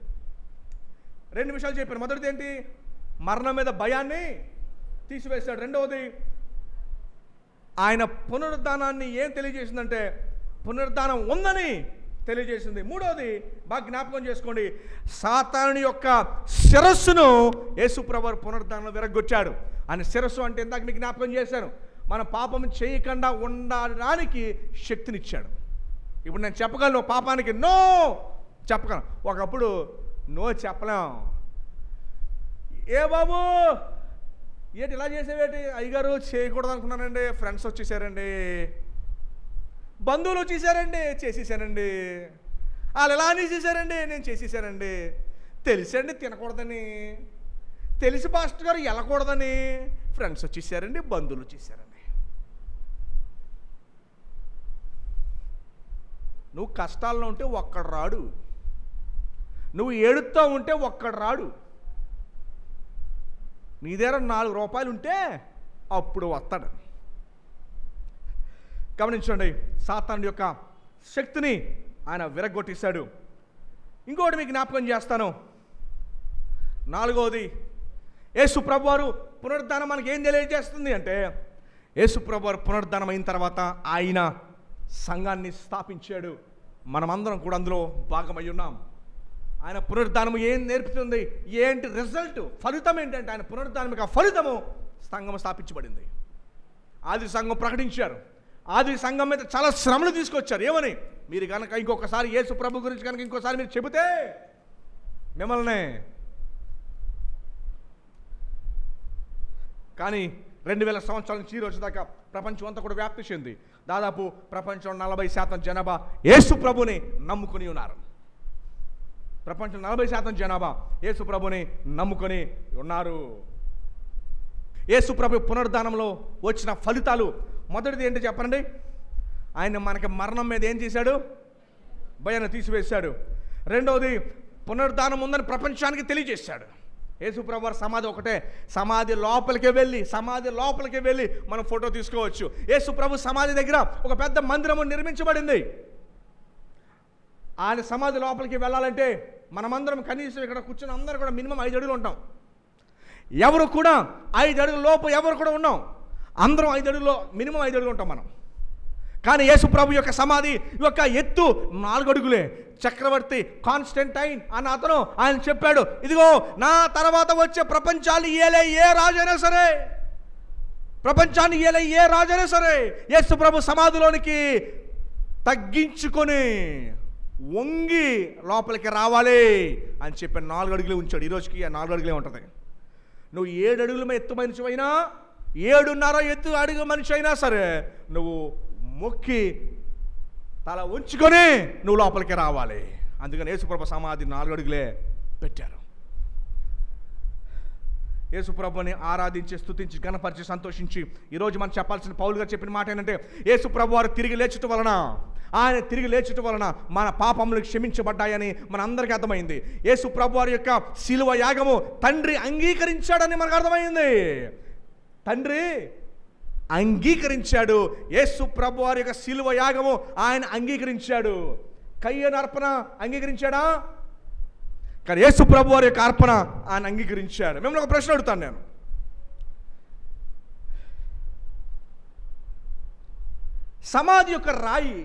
2 విషయాలు చెప్పాను. మొదటిది ఏంటి? మరణం మీద భయాన్ని తీసివేశాడు. రెండవది, ఆయన పునరుద్ధానాన్ని ఏం తెలియజేసిందంటే, పునరుద్ధానం ఉందని తెలియజేసింది. మూడవది, బాగా జ్ఞాపకం చేసుకోండి, సాతానుని యొక్క శిరస్సును యేసు ప్రభువు పునరుద్ధానంలో విరగ్గొచ్చాడు. ఆయన శిరస్సు అంటే ఇందాక మీకు జ్ఞాపకం చేశాను, మన పాపం చేయకుండా ఉండడానికి శక్తినిచ్చాడు. ఇప్పుడు నేను చెప్పగలను పాపానికి నో చెప్పగలను, ఒకప్పుడు నో చెప్పలేం. ఏ బాబు ఏంటి ఇలా చేసేవేటి? అయ్యగారు చేయకూడదు అనుకున్నానండి, ఫ్రెండ్స్ వచ్చేసారండి, బంధువులు వచ్చేసారండి, చేసేసానండి, వాళ్ళు ఎలా అని చేశారండి, నేను చేసేసానండి, తెలిసండి తినకూడదని, తెలిసి పాస్టర్ గారు వెళ్ళకూడదని, ఫ్రెండ్స్ వచ్చేసారండి, బంధువులు వచ్చేసారండి. నువ్వు కష్టాల్లో ఉంటే ఒక్కడు రాడు, నువ్వు ఏడుస్తూ ఉంటే ఒక్కడు రాడు, నీ దగ్గర ₹4 ఉంటే అప్పుడు వస్తాడు. గమనించండి, సాతాను యొక్క శక్తిని ఆయన విరగొట్టేశాడు. ఇంకోటి మీకు జ్ఞాపకం చేస్తాను. 4వది, యేసు ప్రభువారు పునరుద్ధానం మనకి ఏం తెలియజేస్తుంది అంటే, యేసు ప్రభువారు పునరుద్ధానం అయిన తర్వాత ఆయన సంఘాన్ని స్థాపించాడు. మనమందరం కూడా అందులో భాగమై ఉన్నాం. ఆయన పునరుద్ధానం ఏం నేర్పుతుంది, ఏంటి రిజల్ట్, ఫలితం ఏంటంటే, ఆయన పునరుద్ధానం యొక్క ఫలితము సంఘం స్థాపించబడింది. ఆది సంఘం ప్రకటించారు, ఆది సంఘం మీద చాలా శ్రమలు తీసుకొచ్చారు. ఏమని? మీరు కనుక ఇంకొకసారి యేసు ప్రభు గురించి కనుక ఇంకోసారి మీరు చెబితే మిమ్మల్ని, కానీ 2000 సంవత్సరాల నుంచి ఈ రోజు దాకా ప్రపంచం అంతా కూడా వ్యాప్తి చెంది దాదాపు ప్రపంచం 40% జనాభా యేసు ప్రభుని నమ్ముకుని ఉన్నారు. ప్రపంచం 40% జనాభా యేసు ప్రభుని నమ్ముకొని ఉన్నారు. యేసు ప్రభు పునరుద్ధానంలో వచ్చిన ఫలితాలు, మొదటిది ఏంటి చెప్పండి? ఆయన మనకి మరణం మీద ఏం చేశాడు? భయాన్ని తీసివేశాడు. రెండవది, పునరుద్ధానం ఉందని ప్రపంచానికి తెలియజేశాడు. యేసు ప్రభు వారి సమాధి ఒకటే, సమాధి లోపలికి వెళ్ళి మనం ఫోటో తీసుకోవచ్చు. యేసు ప్రభు సమాధి దగ్గర ఒక పెద్ద మందిరము నిర్మించబడింది. ఆయన సమాధి లోపలికి వెళ్ళాలంటే మనమందరం కనీసం ఇక్కడ కూర్చొని అందరూ కూడా మినిమం 5 అడుగులు ఉంటాం. ఎవరు కూడా 5 అడుగుల లోపు ఎవరు కూడా ఉన్నాం, అందరం 5 అడుగులో మినిమం 5 అడుగులు ఉంటాం మనం. కానీ యేసు ప్రభు యొక్క సమాధి యొక్క ఎత్తు 4 అడుగులే. చక్రవర్తి కాన్స్టంటైన్ అన్న అతను ఆయన చెప్పాడు, ఇదిగో నా తర్వాత వచ్చే ప్రపంచాన్ని ఏలే ఏ రాజైనా సరే, ప్రపంచాన్ని ఏలే ఏ రాజైనా సరే యేసు ప్రభు సమాధిలోనికి తగ్గించుకొని వంగి లోపలికి రావాలి అని చెప్పి 4 అడుగులే ఉంచాడు. ఈరోజుకి 4 అడుగులే ఉంటుంది. నువ్వు 7 అడుగుల ఎత్తు మనిషి అయినా, 7.5 ఎత్తు అడుగు మనిషి అయినా సరే, నువ్వు మొక్కి తల ఉంచుకొని నువ్వు లోపలికి రావాలి. అందుకని యేసుప్రభు సమాధి 4 అడుగులే పెట్టారు. యేసుప్రభుని ఆరాధించి, స్తుతించి, ఘనపరిచి, సంతోషించి ఈరోజు మనం చెప్పాల్సిన పౌలు గారు చెప్పిన మాట ఏంటంటే, యేసుప్రభు వారు తిరిగి లేచుట వలన, ఆయన తిరిగి లేచుట వలన మన పాపములు క్షమించబడ్డాయని మన అందరికీ అర్థమైంది. యేసు ప్రభు వారి యొక్క శిలువ యాగము తండ్రి అంగీకరించాడని మనకు అర్థమైంది. తండ్రి అంగీకరించాడు. యేసు ప్రభు వారి యొక్క శిలువ యాగము ఆయన అంగీకరించాడు. కయ్యను అర్పణ అంగీకరించాడా? కానీ యేసు ప్రభు వారి యొక్క అర్పణ ఆయన అంగీకరించాడు. మిమ్మల్ని ఒక ప్రశ్న అడుగుతాను నేను. సమాధి యొక్క రాయి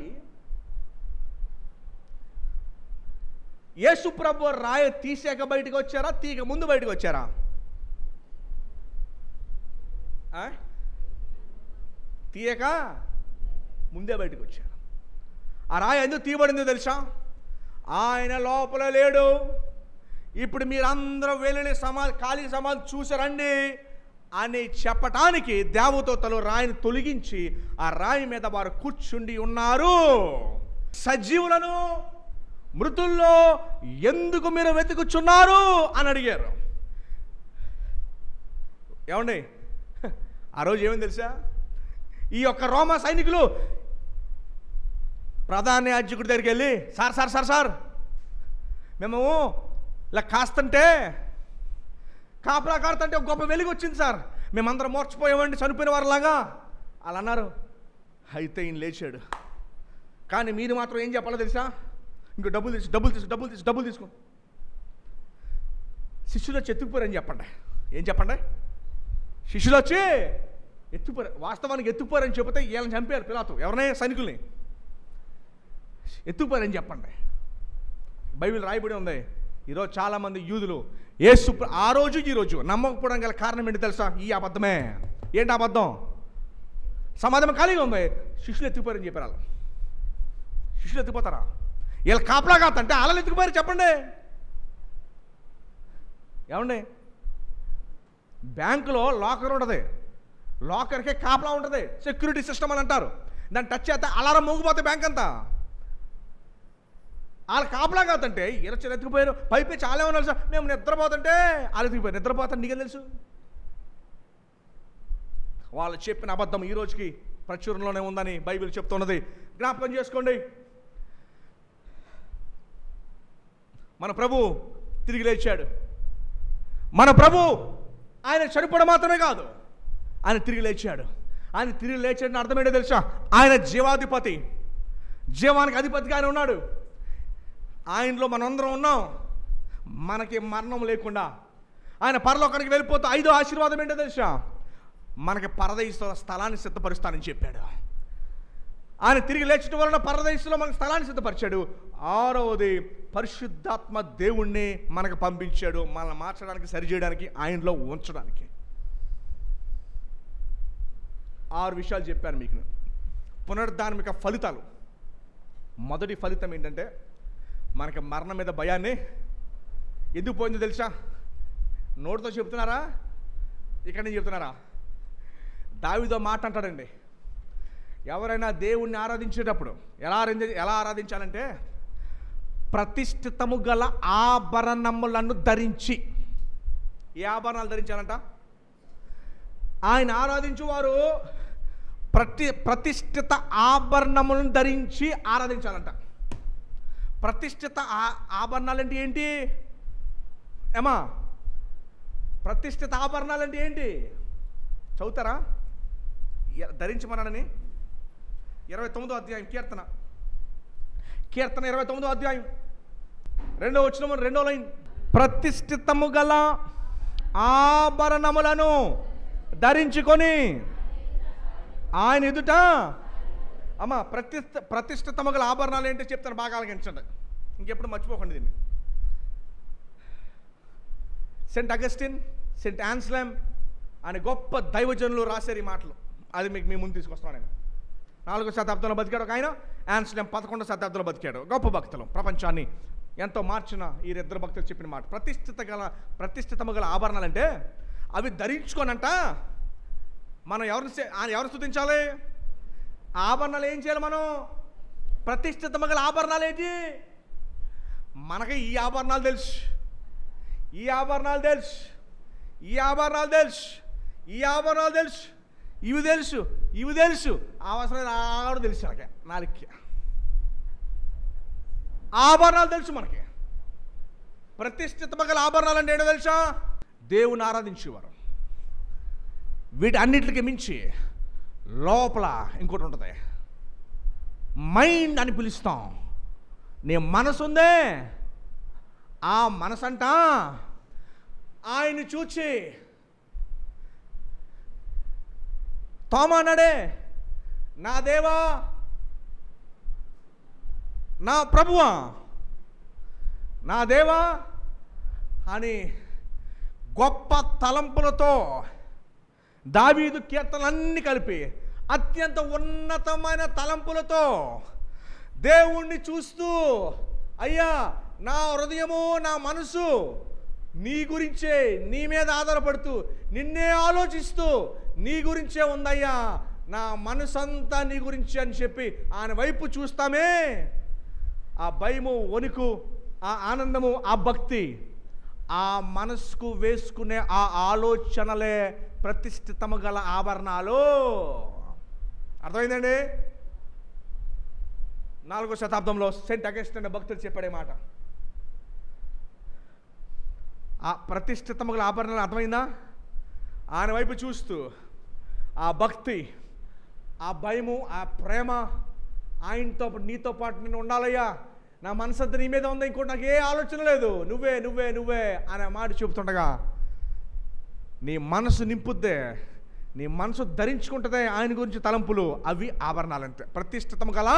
యేసు ప్రభు రాయి తీసాక బయటకు వచ్చారా, తీగ ముందు బయటకు వచ్చారా? తీయక ముందే బయటకు వచ్చారు. ఆ రాయి ఎందుకు తీయబడిందో తెలుసా? ఆయన లోపల లేడు. ఇప్పుడు మీరందరూ వెళ్ళి ఖాళీ సమాధి చూసారండి అని చెప్పటానికి దేవదూతలు రాయిని తొలగించి ఆ రాయి మీద వారు కూర్చుండి ఉన్నారు. సజీవులను మృతుల్లో ఎందుకు మీరు వెతుకుచున్నారు అని అడిగారు. ఏమండి, ఆ రోజు ఏమని తెలుసా? ఈ యొక్క రోమా సైనికులు ప్రధాన యాజకుడి దగ్గరికి వెళ్ళి, సార్ సార్ సార్ సార్ మేము ఇలా కాస్తుంటే కాపలా కాడుతుంటే ఒక గొప్ప వెలుగు వచ్చింది సార్, మేమందరం మోర్చిపోయామండి చనిపోయిన వారిలాగా అలా అన్నారు. అయితే ఈయన లేచాడు. కానీ మీరు మాత్రం ఏం చెప్పాలో తెలుసా? ఇంకో డబ్బులు తీసుకో. శిష్యులు వచ్చి ఎత్తుకుపోరని చెప్పండి. ఏం చెప్పండి? శిష్యులు వచ్చి ఎత్తుపోరు. వాస్తవానికి ఎత్తుపోరని చెబితే వీళ్ళని చంపారు పిలాతు. ఎవరినైనా సైనికుల్ని ఎత్తుపోరని చెప్పండి. బైబిల్ రాయబడి ఉంది. ఈరోజు చాలామంది యూదులు యేసు ఆ రోజు ఈ రోజు నమ్మకపోవడం గల కారణం ఏంటి తెలుసా? ఈ అబద్ధమే. ఏంటి అబద్ధం? సమాధానం ఖాళీగా ఉంది. శిష్యులు ఎత్తుకుపోరని చెప్పారు. వాళ్ళు శిష్యులు ఎత్తుకుపోతారా? వీళ్ళు కాపలా కాదంటే అలా ఎత్తుకుపోయారు చెప్పండి. ఏమండి, బ్యాంకులో లాకర్ ఉంటుంది, లాకర్కే కాపలా ఉంటుంది, సెక్యూరిటీ సిస్టమ్ అని అంటారు. దాన్ని టచ్ చేస్తే అలారం మోగిపోతే బ్యాంక్ అంతా. వాళ్ళు కాపలా కాదంటే ఈరొచ్చి ఎత్తుకుపోయారు. పైపే చాలా ఉన్నారు సార్, మేము నిద్రపోతుంటే వాళ్ళు ఎత్తుకుపోయారు. నిద్రపోతాను నీకేం తెలుసు? వాళ్ళు చెప్పిన అబద్ధం ఈ రోజుకి ప్రచురణలోనే ఉందని బైబిల్ చెప్తున్నది. జ్ఞాపకం చేసుకోండి. మన ప్రభు తిరిగి లేచాడు. మన ప్రభు ఆయన చనిపోవడం మాత్రమే కాదు, ఆయన తిరిగి లేచాడు. ఆయన తిరిగి లేచాడని అర్థం ఏంటో తెలుసా? ఆయన జీవాధిపతి, జీవానికి అధిపతిగా ఆయన ఉన్నాడు. ఆయనలో మనందరం ఉన్నాం. మనకి మరణం లేకుండా ఆయన పరలోకానికి వెళ్ళిపోతే 5వ ఆశీర్వాదం ఏంటో తెలుసా? మనకి పరదైసు స్థలాన్ని సిద్ధపరుస్తానని చెప్పాడు. ఆయన తిరిగి లేచడం వలన పరదైసులో మనకు స్థలాన్ని సిద్ధపరిచాడు. 6వది పరిశుద్ధాత్మ దేవుణ్ణి మనకు పంపించాడు, మనల్ని మార్చడానికి, సరిచేయడానికి, ఆయనలో ఉంచడానికి. 6 విషయాలు చెప్పాను మీకు. పునరుద్ధార్మిక ఫలితాలు. మొదటి ఫలితం ఏంటంటే మనకి మరణం మీద భయాన్ని ఎందుకు పోయిందో తెలుసా? నోటితో చెప్తున్నారా, ఇక్కడ నుంచి చెప్తున్నారా? దావీదు మాట అంటాడండి, ఎవరైనా దేవుణ్ణి ఆరాధించేటప్పుడు ఎలా ఆరాధించాలంటే ప్రతిష్ఠితము గల ఆభరణములను ధరించి. ఏ ఆభరణాలు ధరించాలంట? ఆయన ఆరాధించువారు ప్రతిష్ఠిత ఆభరణములను ధరించి ఆరాధించాలంట. ప్రతిష్ఠిత ఆభరణాలు అంటే ఏంటి ఏమా? ప్రతిష్ఠిత ఆభరణాలు అంటే ఏంటి చదువుతారా? ధరించమన్నాడని 29వ అధ్యాయం కీర్తన 29వ అధ్యాయం 2వ వచనం 2వ లైన్. ప్రతిష్ఠితము గల ఆభరణములను ధరించుకొని ఆయన ఎదుట. అమ్మ, ప్రతిష్ఠితము గల ఆభరణాలు ఏంటో చెప్తాను, బాగా ఆలకించండి, ఇంకెప్పుడు మర్చిపోకండి దీన్ని. సెయింట్ అగస్టిన్, సెయింట్ ఆన్స్లెమ్ అనే గొప్ప దైవజనులు రాశారు ఈ మాటలు. అది మీకు మీ ముందు తీసుకొస్తున్నాను నేను. 4వ శతాబ్దంలో బతికాడు ఒక ఆయన, ఆన్స్లెమ్ 11వ శతాబ్దంలో బతికాడు. గొప్ప భక్తులు, ప్రపంచాన్ని ఎంతో మార్చిన ఈ 2 భక్తులు చెప్పిన మాట. ప్రతిష్ఠితము గల ఆభరణాలు అంటే అవి ధరించుకోనంట మనం ఎవరు స్తుతించాలి? ఆభరణాలు ఏం చేయాలి మనం? ప్రతిష్ఠితము గల ఆభరణాలు ఏంటి? మనకి ఈ ఆభరణాలు తెలుసు, ఈ ఆభరణాలు తెలుసు, ఈ ఆభరణాలు తెలుసు, ఈ ఆభరణాలు తెలుసు, ఇవి తెలుసు, ఇవి తెలుసు, అవసరం ఆడు తెలుసు. అలాగే నాలుగుకి ఆభరణాలు తెలుసు మనకి. ప్రతిష్ఠితము గల ఆభరణాలు అంటే ఏంటో తెలుసా? దేవుని ఆరాధించేవారు. వీటి అన్నిటికి మించి లోపల ఇంకోటి ఉంటుంది, మైండ్ అని పిలుస్తాం. నీ మనసు ఉందే, ఆ మనసంట ఆయన్ని చూచి తోమా అన్నాడే, నా దేవా, నా ప్రభువా, నా దేవా అని గొప్ప తలంపులతో దావీదు కీర్తనలన్నీ కలిపి అత్యంత ఉన్నతమైన తలంపులతో దేవుణ్ణి చూస్తూ, అయ్యా నా హృదయము నా మనసు నీ గురించే, నీ మీద ఆధారపడుతూ, నిన్నే ఆలోచిస్తూ నీ గురించే ఉందయ్యా, నా మనసంతా నీ గురించే అని చెప్పి ఆయన వైపు చూస్తామే, ఆ భయము, వణుకు, ఆ ఆనందము, ఆ భక్తి, ఆ మనసుకు వేసుకునే ఆ ఆలోచనలే ప్రతిష్ఠితము గల ఆభరణాలు. అర్థమైందండి? 4వ శతాబ్దంలో సెయింట్ అగస్టిన్ అనే భక్తుడు చెప్పాడే మాట. ఆ ప్రతిష్ఠితము గల ఆభరణాలు అర్థమైందా? ఆయన వైపు చూస్తూ ఆ భక్తి, ఆ భయము, ఆ ప్రేమ, ఆయనతో నీతో పాటు నేను ఉండాలయ్యా, నా మనసంతా నీ మీద ఉంది, ఇంకోటి నాకు ఏ ఆలోచన లేదు, నువ్వే నువ్వే నువ్వే అనే మాట చెబుతుండగా నీ మనసు నింపుద్దే, నీ మనసు ధరించుకుంటుందే ఆయన గురించి తలంపులు, అవి ఆభరణాలంతే. ప్రతిష్ఠితము గల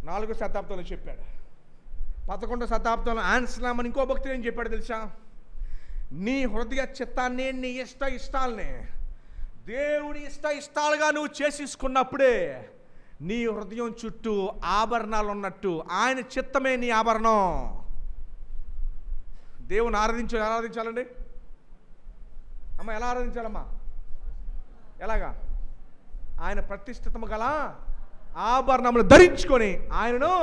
4వ శతాబ్దంలో చెప్పాడు. 11వ శతాబ్దంలో ఆన్స్లామ్ అని ఇంకో భక్తుడు ఏం చెప్పాడు తెలుసా? నీ హృదయ చిత్తాన్ని, నీ ఇష్టాలని దేవుని ఇష్టాలుగా నువ్వు చేసేసుకున్నప్పుడే నీ హృదయం చుట్టూ ఆభరణాలు ఉన్నట్టు, ఆయన చిత్తమే నీ ఆభరణం. దేవుని ఆరాధించాలండి అమ్మ. ఎలా ఆరాధించాలమ్మా? ఎలాగా? ఆయన ప్రతిష్ఠితము గల ఆభరణములు ధరించుకొని ఆయనను.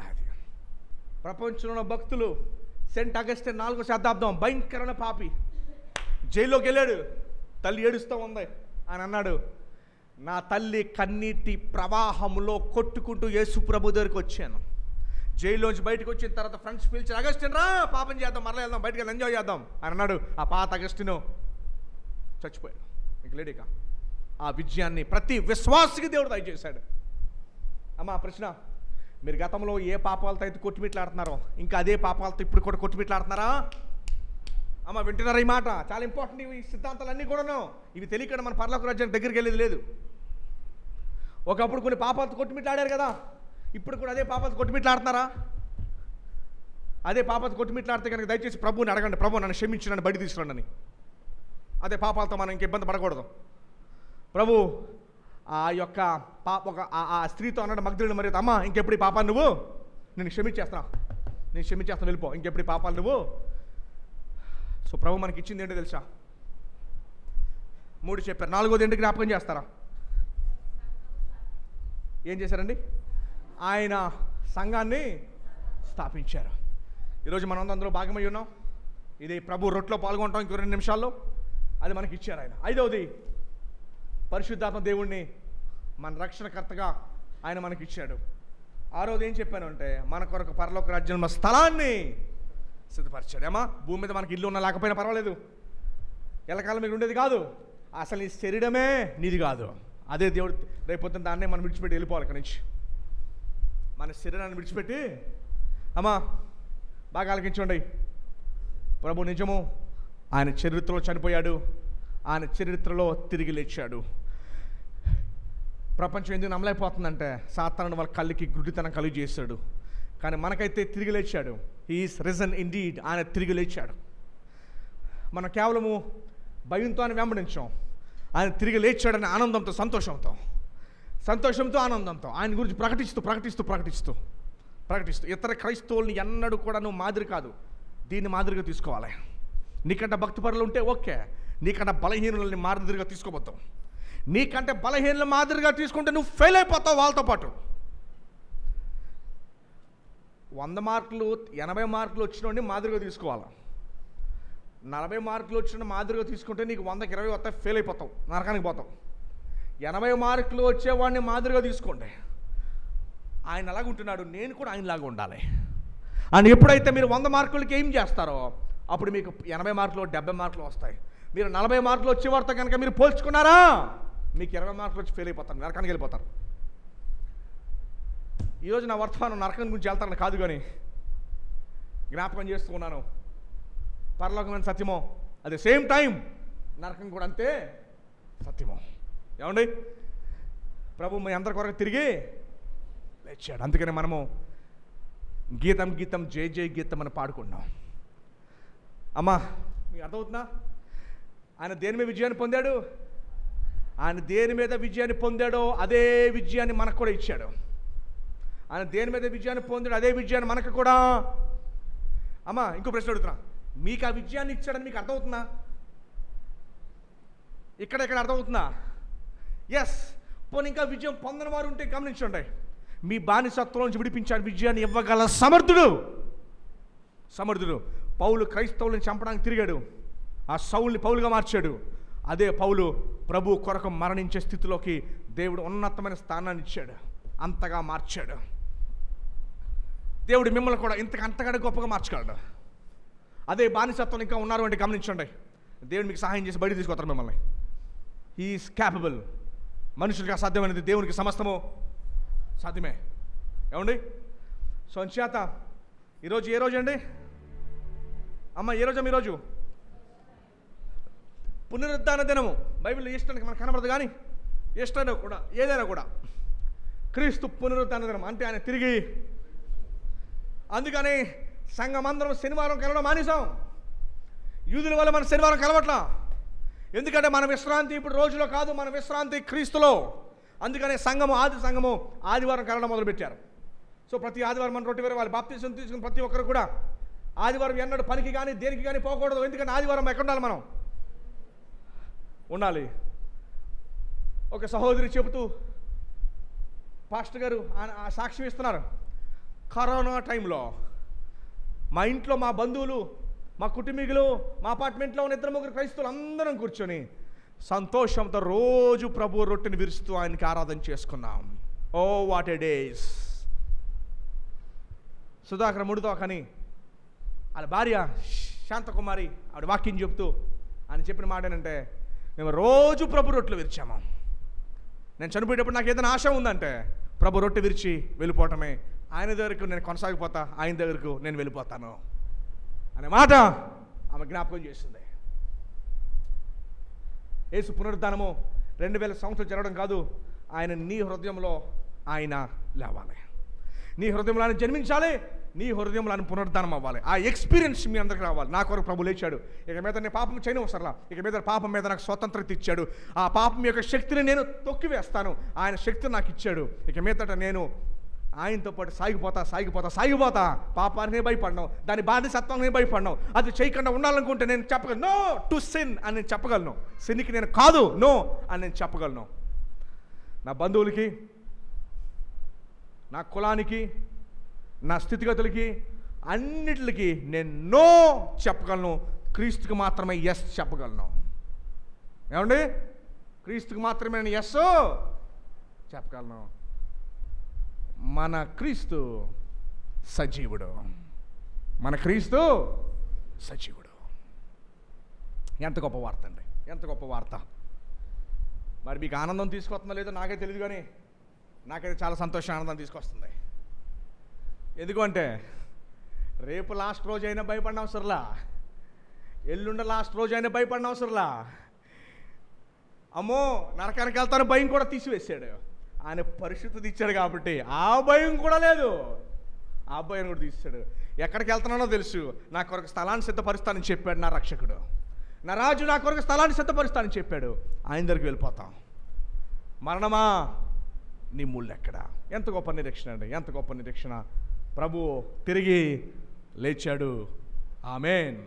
అది ప్రపంచంలో భక్తులు సెయింట్ అగస్టిన్ 4వ శతాబ్దం భయంకరమైన పాపి, జైల్లోకి వెళ్ళాడు, తల్లి ఏడుస్తూ ఉంది. ఆయన అన్నాడు, నా తల్లి కన్నీటి ప్రవాహంలో కొట్టుకుంటూ యేసు ప్రభు దగ్గరికి వచ్చాను. జైల్లోంచి బయటకు వచ్చిన తర్వాత ఫ్రెండ్స్ పిలిచి, అగస్టిన్ రా పాపం చేద్దాం, మరలా వెళ్దాం, బయటకు వెళ్ళి ఎంజాయ్ చేద్దాం అని అన్నాడు. ఆ పాత అగస్టిను చచ్చిపోయాడు, ఇంక లేడిక. ఆ విజయాన్ని ప్రతి విశ్వాసికి దేవుడు దయచేశాడు. అమ్మా ప్రశ్న, మీరు గతంలో ఏ పాపాలతో అయితే కొట్టుమిట్లాడుతున్నారో ఇంకా అదే పాపాలతో ఇప్పుడు కూడా కొట్టుమిట్లాడుతున్నారా? అమ్మ వింటున్నారా ఈ మాట? చాలా ఇంపార్టెంట్ ఈ సిద్ధాంతాలన్నీ కూడాను. ఇవి తెలియకుండా మన పరలోక రాజ్యానికి దగ్గరికి వెళ్ళేది లేదు. ఒకప్పుడు కొన్ని పాపాలతో కొట్టుమిట్లాడారు కదా, ఇప్పుడు కూడా అదే పాపాలతో కొట్టుమిట్లాడుతున్నారా? అదే పాపాలతో కొట్టుమిట్లాడితే కనుక దయచేసి ప్రభువుని అడగండి, ప్రభు నన్ను క్షమించి నన్ను బయట తీసుకురండి అని. అదే పాపాలతో మనం ఇంక ఇబ్బంది పడకూడదు. ప్రభు ఆ యొక్క ఆ స్త్రీతో అన్నాడు మగ్దలేనే మరియతో, అమ్మ ఇంకెప్పుడు ఈ పాపాలు నువ్వు, నేను క్షమించేస్తాను వెళ్ళిపో, ఇంకెప్పుడు ఈ పాపాలు నువ్వు. సో ప్రభు మనకి ఇచ్చింది ఏంటో తెలుసా? 3 చెప్పారు. 4వది ఏంటి జ్ఞాపకం చేస్తారా? ఏం చేశారండి? ఆయన సంఘాన్ని స్థాపించారు. ఈరోజు మనం అందరూ భాగమై ఉన్నాం. ఇది ప్రభు రొట్టెలో పాల్గొంటాం ఇంకో 2 నిమిషాల్లో. అది మనకి ఇచ్చారు ఆయన. 5వది పరిశుద్ధాత్మ దేవుణ్ణి మన రక్షణకర్తగా ఆయన మనకి ఇచ్చాడు. 6వది ఏం చెప్పాను అంటే, మన కొరకు పరలోక రాజ్యంలో స్థలాన్ని సిద్ధపరిచాడు. ఏమా భూమి మీద మనకి ఇల్లు ఉన్నా లేకపోయినా పర్వాలేదు, ఎల్లకాలం మీకు ఉండేది కాదు. అసలు ఈ శరీరమే నీది కాదు. అదే దేవుడు రేపొద్దున దాన్నే మనం విడిచిపెట్టి వెళ్ళిపోవాలి ఇక్కడి నుంచి. మన శరీరాన్ని విడిచిపెట్టి, అమ్మా బాగా ఆలకించండి, ప్రభు నిజము ఆయన చరిత్రలో చనిపోయాడు, ఆయన చరిత్రలో తిరిగి లేచాడు. ప్రపంచం ఎందుకు నమ్మలేకపోతుందంటే సాతాను వాళ్ళ కళ్ళకి గుడ్డితనం కలిగి చేశాడు. కానీ మనకైతే తిరిగి లేచాడు. He is risen indeed. ఆయన తిరిగి లేచాడు. మనం కేవలము భయంతో ఆయన వెంబడించాం. ఆయన తిరిగి లేచాడనే ఆనందంతో, సంతోషంతో ఆనందంతో ఆయన గురించి ప్రకటిస్తూ ఇతర క్రైస్తవుల్ని ఎన్నడూ కూడా నువ్వు మాదిరి కాదు, దీన్ని మాదిరిగా తీసుకోవాలి. నీకంటే భక్తిపరులు ఉంటే ఓకే, నీకంటే బలహీనులని మాదిరిగా తీసుకోబోతావు. నీకంటే బలహీనుల మాదిరిగా తీసుకుంటే నువ్వు ఫెయిల్ అయిపోతావు వాళ్ళతో పాటు. 100 మార్కులు 80 మార్కులు వచ్చినోడిని మాదిరిగా తీసుకోవాలి. 40 మార్కులు వచ్చిన మాదిరిగా తీసుకుంటే నీకు 100కి 20 వస్తాయి, ఫెయిల్ అయిపోతావు, నరకానికి పోతావు. 80 మార్కులు వచ్చేవాడిని మాదిరిగా తీసుకోండి. ఆయన అలాగ ఉంటున్నాడు, నేను కూడా ఆయనలాగా ఉండాలి అని. ఎప్పుడైతే మీరు 100 మార్కులకి ఏం చేస్తారో అప్పుడు మీకు 80 మార్కులు 70 మార్కులు వస్తాయి. మీరు 40 మార్కులు వచ్చేవారితో కనుక మీరు పోల్చుకున్నారా, మీకు 20 మార్కులు వచ్చి ఫెయిల్ అయిపోతారు, నరకానికి వెళ్ళిపోతారు. ఈరోజు నా వర్తమానం నరకం గురించి వెళ్తానని కాదు, కానీ జ్ఞాపకం చేస్తూ ఉన్నాను. పరలోకమైన సత్యమో అదే సేమ్ టైం నరకం కూడా అంతే సత్యమో. ఏమండి, ప్రభు మీ అందరి కొరకు తిరిగి లేచాడు. అందుకని మనము గీతం గీతం జయ జయ గీతం అని పాడుకున్నాం. అమ్మా మీకు అర్థమవుతుందా? ఆయన దేని మీద విజయాన్ని పొందాడు? ఆయన దేని మీద విజయాన్ని పొందాడో అదే విజయాన్ని మనకు కూడా ఇచ్చాడు. ఆయన దేని మీద విజయాన్ని పొందాడు అదే విజయాన్ని మనకు కూడా. అమ్మా ఇంకో ప్రశ్న అడుగుతున్నా, మీకు ఆ విజయాన్ని ఇచ్చాడని మీకు అర్థమవుతుందా? ఇక్కడ అర్థమవుతుందా? ఎస్. పోనీ ఇంకా విజయం పొందని వారు ఉంటే గమనించండి, మీ బానిసత్వం నుంచి విడిపించాడు, విజయాన్ని ఇవ్వగల సమర్థుడు. పౌలు క్రైస్తవులను చంపడానికి తిరిగాడు, ఆ సౌల్ని పౌలుగా మార్చాడు. అదే పౌలు ప్రభు కొరకు మరణించే స్థితిలోకి దేవుడు ఉన్నతమైన స్థానాన్ని ఇచ్చాడు, అంతగా మార్చాడు. దేవుడు మిమ్మల్ని కూడా అంతకంటే గొప్పగా మార్చగలడు. అదే బానిసత్వం ఇంకా ఉన్నారు అంటే గమనించండి, దేవుడు మీకు సహాయం చేసి బయట తీసుకొస్తారు మిమ్మల్ని. He is capable. మనుషులకి అసాధ్యమైనది దేవునికి సమస్తము సాధ్యమే. ఏమండి? సో అంచేత ఈరోజు ఏ రోజు అండి అమ్మ? ఏ రోజు? ఈరోజు పునరుద్ధాన దినము. బైబిల్లో ఈస్టర్కి మనకు కనబడదు, కానీ ఈస్టర్ కూడా ఏదైనా కూడా క్రీస్తు పునరుద్ధాన దినం అంటే ఆయన తిరిగి. అందుకని సంఘమందరం శనివారం కలవడం మానేసాం. యూదుల వల్ల మన శనివారం కలవట్లా. ఎందుకంటే మన విశ్రాంతి ఇప్పుడు రోజులో కాదు, మన విశ్రాంతి క్రీస్తులో. అందుకనే ఆది సంఘము ఆదివారం కలవడం మొదలుపెట్టారు. సో ప్రతి ఆదివారం మన రొట్టె వేరే వాళ్ళు బాప్తిసం తీసుకుని ప్రతి ఒక్కరు కూడా ఆదివారం ఎన్నడూ పనికి కానీ దేనికి కానీ పోకూడదు. ఎందుకంటే ఆదివారం ఎక్కడ ఉండాలి? మనం ఉండాలి. ఒక సహోదరి చెబుతూ పాస్టర్ గారు ఆ సాక్ష్యం ఇస్తున్నారు, కరోనా టైంలో మా ఇంట్లో మా బంధువులు, మా కుటుంబీకులు, మా అపార్ట్మెంట్లో ఉన్న 2-3 క్రైస్తవులు అందరం కూర్చొని సంతోషంతో రోజు ప్రభు రొట్టెని విరుస్తూ ఆయనకి ఆరాధన చేసుకున్నాం. Oh what a days. Sudhakar ముడితోకని వాళ్ళ భార్య శాంతకుమారి ఆవిడ వాక్యం చెప్తూ ఆయన చెప్పిన మాట ఏంటంటే, మేము రోజు ప్రభు రొట్టెలు విరిచాము. నేను చనిపోయేటప్పుడు నాకు ఏదైనా ఆశ ఉందంటే ప్రభు రొట్టె విరిచి వెళ్ళిపోవటమే. ఆయన దగ్గరకు నేను కొనసాగిపోతా, ఆయన దగ్గరకు నేను వెళ్ళిపోతాను అనే మాట ఆమె జ్ఞాపకం చేసింది. యేసు పునరుద్ధానము 2000 సంవత్సరాలు జరగడం కాదు, ఆయన నీ హృదయంలో ఆయన లేవాలి, నీ హృదయంలో ఆయన జన్మించాలి, నీ హృదయంలో ఆయన పునరుద్ధానం అవ్వాలి. ఆ ఎక్స్పీరియన్స్ మీ అందరికి రావాలి. నా కొరకు ప్రభు లేచాడు, ఇక మీద నేను పాపం చేయను అవసరంలా, ఇక మీద పాపం మీద నాకు స్వతంత్రత ఇచ్చాడు, ఆ పాపం యొక్క శక్తిని నేను తొక్కివేస్తాను, ఆయన శక్తిని నాకు ఇచ్చాడు, ఇక మీదట నేను ఆయనతో పాటు సాగిపోతా. పాపానికి భయపడను, దాని బానిసత్వానికి భయపడను. అది చేయకుండా ఉండాలనుకుంటే నేను చెప్పగలను నో టు సిన్ అని నేను చెప్పగలను. సిన్కి నేను కాదు నో అని నేను చెప్పగలను. నా బంధువులకి, నా కులానికి, నా స్థితిగతులకి, అన్నిటికి నేను నో చెప్పగలను. క్రీస్తుకి మాత్రమే ఎస్ చెప్పగలను. ఏమండి? క్రీస్తుకి మాత్రమే నేను ఎస్ చెప్పగలను. మన క్రీస్తు సజీవుడు, మన క్రీస్తు సజీవుడు. ఎంత గొప్ప వార్త అండి, ఎంత గొప్ప వార్త. మరి మీకు ఆనందం తీసుకొస్తుందో లేదో నాకైతే తెలియదు, కానీ నాకైతే చాలా సంతోషం, ఆనందం తీసుకొస్తుంది. ఎందుకంటే రేపు లాస్ట్ రోజు అయినా భయపడిన అవసరంలా, ఎల్లుండ లాస్ట్ రోజు అయినా భయపడిన అవసరంలా. అమ్మో నరకానికి వెళ్తాను భయం కూడా తీసివేశాడు. ఆయన పరిశుద్ధత ఇచ్చాడు కాబట్టి ఆ భయం కూడా లేదు, ఆ భయం కూడా తీసాడు. ఎక్కడికి వెళ్తున్నానో తెలుసు, నా కొరకు స్థలాన్ని సిద్ధపరుస్తానని చెప్పాడు నా రక్షకుడు. నా రాజు నా కొరకు స్థలాన్ని సిద్ధపరుస్తానని చెప్పాడు. ఆయన దగ్గరికి వెళ్ళిపోతాం. మరణమా నీ ముళ్ళు ఎక్కడ? ఎంత గొప్ప నిరీక్షణ అండి, ఎంత గొప్ప నిరీక్షణ. ప్రభువు తిరిగి లేచాడు. ఆమేన్.